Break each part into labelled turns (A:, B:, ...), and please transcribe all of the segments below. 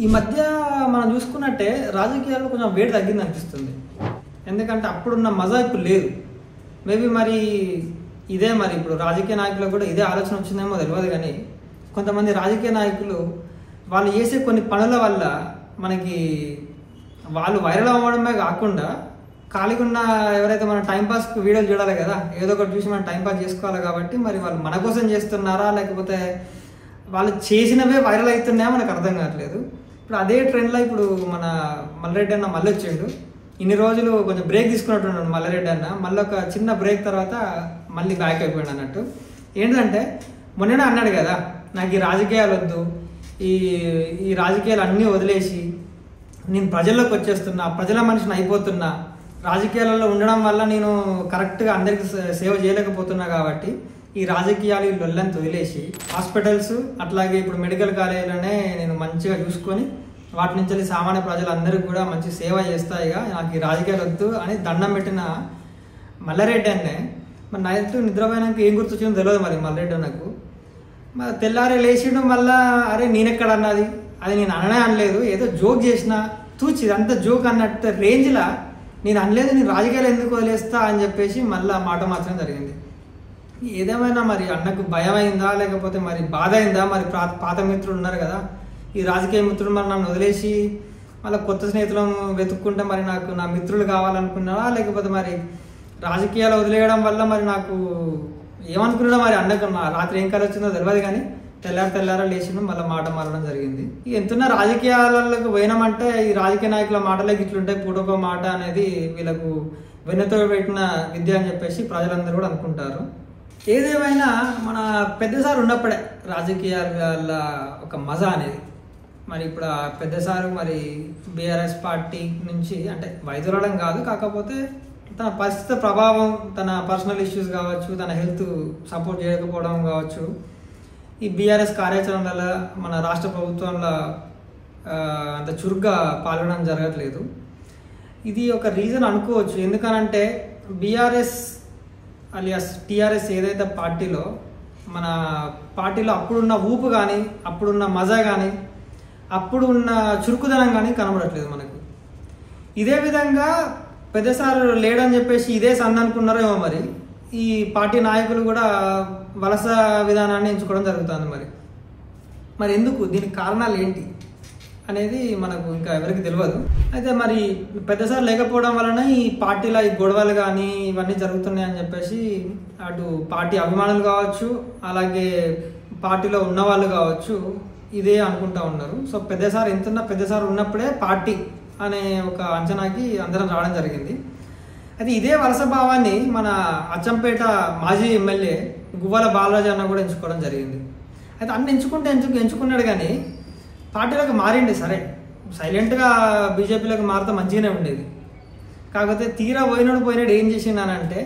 A: ఈ మధ్య మనం చూసుకున్నట్టే రాజకీయాల్లో కొంచెం వేడి తగ్గింది అనిపిస్తుంది. ఎందుకంటే అప్పుడున్న మజా ఇప్పుడు లేదు. మేబీ మరి ఇదే మరి ఇప్పుడు రాజకీయ నాయకులకు కూడా ఇదే ఆలోచన వచ్చిందేమో తెలియదు. కానీ కొంతమంది రాజకీయ నాయకులు వాళ్ళు చేసే కొన్ని పనుల వల్ల మనకి వాళ్ళు వైరల్ అవ్వడమే కాకుండా ఖాళీగా ఉన్న ఎవరైతే మన టైంపాస్కి వీడియోలు చూడాలి కదా, ఏదో ఒకటి చూసి మనం టైంపాస్ చేసుకోవాలి. కాబట్టి మరి వాళ్ళు మన కోసం చేస్తున్నారా లేకపోతే వాళ్ళు చేసినవే వైరల్ అవుతున్నాయో మనకు అర్థం కావట్లేదు. ఇప్పుడు అదే ట్రెండ్లో ఇప్పుడు మన మల్లారెడ్డి అన్న మళ్ళీ వచ్చిండు. ఇన్ని రోజులు కొంచెం బ్రేక్ తీసుకున్నట్టున్నాడు మల్లారెడ్డి అన్న. మళ్ళీ ఒక చిన్న బ్రేక్ తర్వాత మళ్ళీ బ్యాక్ అయిపోయాడు అన్నట్టు. ఏంటంటే మొన్ననే అన్నాడు కదా, నాకు ఈ రాజకీయాలు వద్దు, ఈ రాజకీయాలు అన్నీ వదిలేసి నేను ప్రజల్లోకి వచ్చేస్తున్నా, ప్రజల మనిషిని అయిపోతున్నా, రాజకీయాలలో ఉండడం వల్ల నేను కరెక్ట్గా అందరికి సేవ చేయలేకపోతున్నా, కాబట్టి ఈ రాజకీయాలు ఈ లొల్లంతా వదిలేసి హాస్పిటల్స్ అట్లాగే ఇప్పుడు మెడికల్ కాలేజీలోనే నేను మంచిగా చూసుకొని వాటి నుంచి సామాన్య ప్రజలందరికీ కూడా మంచి సేవ చేస్తాయిగా, నాకు ఈ రాజకీయాలు వద్దు అని దండం పెట్టిన మల్లారెడ్డి అన్నే మరి నైట్ నిద్రపోయినాక ఏం గుర్తొచ్చిందో తెలియదు మరి మల్లారెడ్డి అన్నకు. మరి తెల్లారే లేచిండు మళ్ళా, అరే నేనెక్కడ అన్నది, అది నేను అననే అనలేదు, ఏదో జోక్ చేసిన తూచి ఇదంతా జోక్ అన్నట్టు రేంజ్లా నేను అనలేదు, నేను రాజకీయాలు ఎందుకు వదిలేస్తా అని చెప్పేసి మళ్ళీ మాట మాత్రం జరిగింది. ఏదేమైనా మరి అన్నకు భయం అయిందా లేకపోతే మరి బాధ అయిందా, మరి పాత మిత్రులు ఉన్నారు కదా, ఈ రాజకీయ మిత్రులు మరి నన్ను వదిలేసి మళ్ళీ కొత్త స్నేహితులను వెతుక్కుంటే మరి నాకు నా మిత్రులు కావాలనుకున్నారా, లేకపోతే మరి రాజకీయాలు వదిలేయడం వల్ల మరి నాకు ఏమనుకున్నా మరి అన్నకు రాత్రి ఏం కాలు వచ్చిందో తెలియదు. కానీ తెల్లారా లేచిన మళ్ళీ మాట మారడం జరిగింది. ఎంతున్నా రాజకీయాలకు పోయినామంటే ఈ రాజకీయ నాయకుల మాటలకి ఇట్లుంటాయి, పూటొక మాట అనేది వీళ్ళకు వెన్నతో పెట్టిన విద్య అని చెప్పేసి ప్రజలందరూ కూడా అనుకుంటారు. ఏదేమైనా మన పెద్దసారి ఉన్నప్పుడే రాజకీయాల ఒక మజా అనేది. మరి ఇప్పుడు ఆ పెద్దసారు మరి బీఆర్ఎస్ పార్టీ నుంచి అంటే వైదొలడం కాదు, కాకపోతే తన పరిస్థితి ప్రభావం, తన పర్సనల్ ఇష్యూస్ కావచ్చు, తన హెల్త్ సపోర్ట్ చేయకపోవడం కావచ్చు, ఈ బీఆర్ఎస్ కార్యాచరణలో మన రాష్ట్ర ప్రభుత్వంలో అంత చురుగ్గా పాల్గొనడం జరగట్లేదు. ఇది ఒక రీజన్ అనుకోవచ్చు. ఎందుకనంటే బీఆర్ఎస్ అలియాస్ టీఆర్ఎస్ ఏదైతే పార్టీలో మన పార్టీలో అప్పుడున్న ఊపు కానీ, అప్పుడున్న మజా కానీ, అప్పుడు ఉన్న చురుకుదనం కానీ కనబడట్లేదు మనకు. ఇదే విధంగా పెద్దసారి లేడని చెప్పేసి ఇదే సన్ అనుకున్నారో ఏమో మరి ఈ పార్టీ నాయకులు కూడా వలస విధానాన్ని ఎంచుకోవడం జరుగుతుంది. మరి ఎందుకు, దీనికి కారణాలు ఏంటి అనేది మనకు ఇంకా ఎవరికి తెలియదు. అయితే మరి పెద్దసారి లేకపోవడం వలన ఈ పార్టీలో ఈ గొడవలు కానీ ఇవన్నీ జరుగుతున్నాయని చెప్పేసి అటు పార్టీ అభిమానులు కావచ్చు, అలాగే పార్టీలో ఉన్న వాళ్ళు కావచ్చు ఇదే అనుకుంటా ఉన్నారు. సో పెద్దసారి ఎంతున్నా పెద్దసారి ఉన్నప్పుడే పార్టీ అనే ఒక అంచనాకి అందరం రావడం జరిగింది. అయితే ఇదే వలస భావాన్ని మన అచ్చంపేట మాజీ ఎమ్మెల్యే గువ్వల బాలరాజు అన్న కూడా ఎంచుకోవడం జరిగింది. అయితే అన్ని ఎంచుకున్నాడు కానీ పార్టీలోకి మారిండి. సరే సైలెంట్గా బీజేపీలోకి మారితే మంచిగానే ఉండేది. కాకపోతే తీరా పోయినాడు ఏం చేసినానంటే,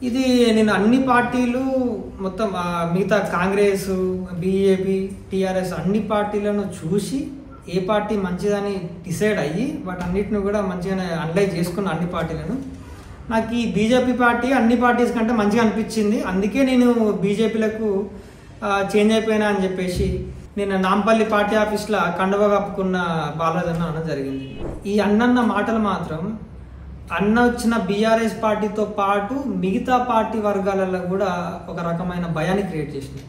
A: ఇది నేను అన్ని పార్టీలు మొత్తం మిగతా కాంగ్రెస్, బీజేపీ, టీఆర్ఎస్ అన్ని పార్టీలను చూసి ఏ పార్టీ మంచిదని డిసైడ్ అయ్యి వాటన్నిటిని కూడా మంచిగానే అనలైజ్ చేసుకున్న అన్ని పార్టీలను. నాకు ఈ బీజేపీ పార్టీ అన్ని పార్టీస్ కంటే మంచిగా అనిపించింది, అందుకే నేను బీజేపీలకు చేంజ్ అయిపోయినా అని చెప్పేసి నేను నాంపల్లి పార్టీ ఆఫీస్లో కండువా కప్పుకున్న బాలరాజు అన్న అనడం జరిగింది. ఈ అన్నన్న మాటలు మాత్రం అన్న వచ్చిన బీఆర్ఎస్ పార్టీతో పాటు మిగతా పార్టీ వర్గాలలో కూడా ఒక రకమైన భయాన్ని క్రియేట్ చేసింది.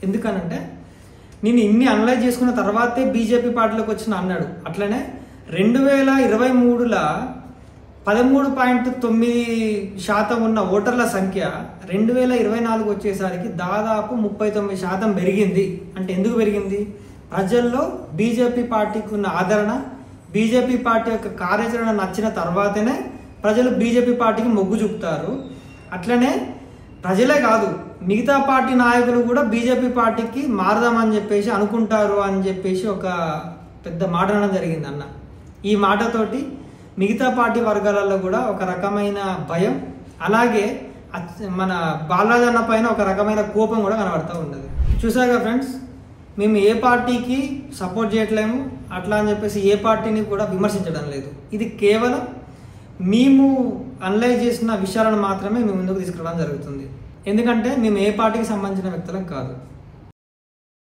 A: ఎందుకనంటే నేను ఇన్ని అనలైజ్ చేసుకున్న తర్వాతే బీజేపీ పార్టీలోకి వచ్చిన అన్నాడు. అట్లనే 2023లో 13.9% ఉన్న ఓటర్ల సంఖ్య 2024 వచ్చేసరికి దాదాపు 39% పెరిగింది. అంటే ఎందుకు పెరిగింది? ప్రజల్లో బీజేపీ పార్టీకి ఉన్న ఆదరణ, బీజేపీ పార్టీ యొక్క కార్యాచరణ నచ్చిన తర్వాతనే ప్రజలు బీజేపీ పార్టీకి మొగ్గు చూపుతారు. అట్లనే ప్రజలే కాదు మిగతా పార్టీ నాయకులు కూడా బీజేపీ పార్టీకి మారదామని చెప్పేసి అనుకుంటారు అని చెప్పేసి ఒక పెద్ద మాట అనడం జరిగింది అన్న. ఈ మాటతోటి మిగతా పార్టీ వర్గాలలో కూడా ఒక రకమైన భయం, అలాగే మన బాలరాజు అన్న పైన ఒక రకమైన కోపం కూడా కనబడుతూ ఉండదు. చూసాగా ఫ్రెండ్స్, మేము ఏ పార్టీకి సపోర్ట్ చేయట్లేము అట్లా అని చెప్పేసి ఏ పార్టీని కూడా విమర్శించడం లేదు. ఇది కేవలం మేము అనలైజ్ చేసిన విషయాలను మాత్రమే మేము ముందుకు తీసుకురావడం జరుగుతుంది. ఎందుకంటే మేము ఏ పార్టీకి సంబంధించిన వ్యక్తులం కాదు.